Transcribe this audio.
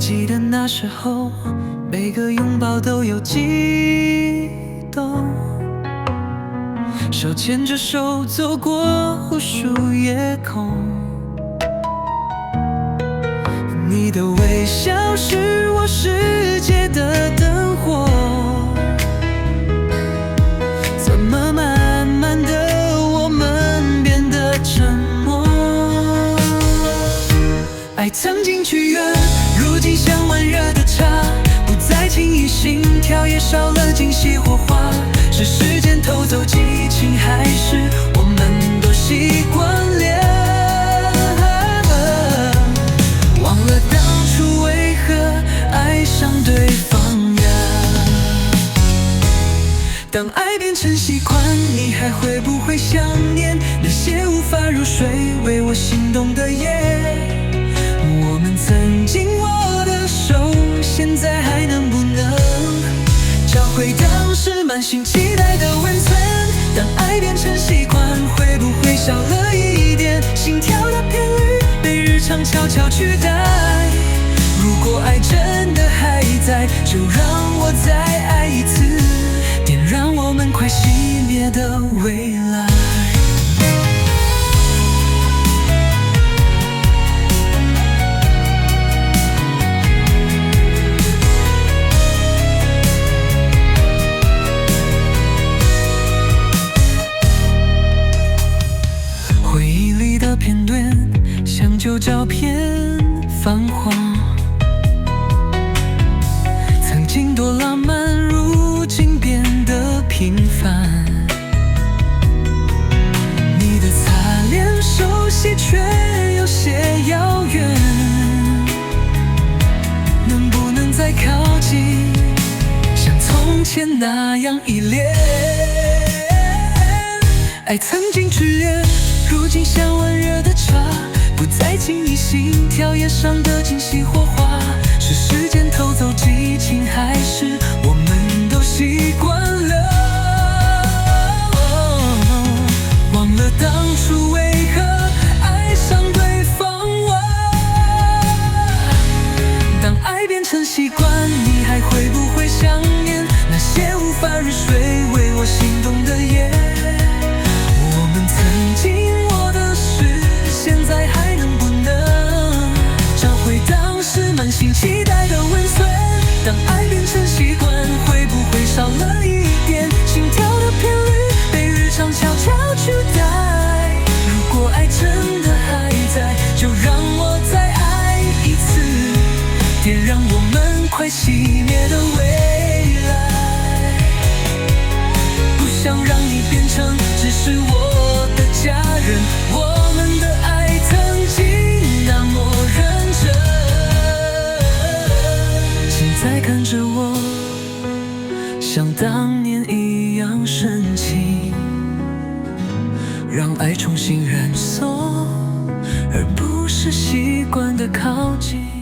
记得那时候，每个拥抱都有悸动，手牵着手走过无数夜空。你的微笑是我世界的灯火，怎么慢慢的我们变得沉默？爱曾经去远，如今像温热的茶，不再轻易心跳，也少了惊喜火花。是时间偷走激情，还是我们都习惯了？忘了当初为何爱上对方呀？当爱变成习惯，你还会不会想念那些无法入睡为我心动的夜？我们曾经握的手，现在还能不能找回当时满心期待的温存？当爱变成习惯，会不会少了一点心跳的频率被日常悄悄取代？如果爱真的还在，就让我再爱一次，点燃我们快熄灭的未来。回忆里的片段像旧照片泛黄，曾经多浪漫，如今变得平凡。你的擦脸熟悉却有些遥远，能不能再靠近，像从前那样依恋？爱曾经炽烈，如今像温热的茶，不再轻易心跳，也伤得惊喜火花。是时间偷走激情，还是我们都习惯了？忘了当初为何爱上对方啊？当爱变成习惯，你还会不会想念那些无法入睡为我心动的夜？曾经我的事，现在还能不能找回当时满心期待的温存？当爱变成习惯，会不会少了一点心跳的频率被日常悄悄取代？如果爱真的还在，就让我再爱一次，点燃我们快熄灭的未来。不想让你变成只是我的家人，我们的爱曾经那么认真，现在看着我像当年一样深情，让爱重新燃烧，而不是习惯的靠近。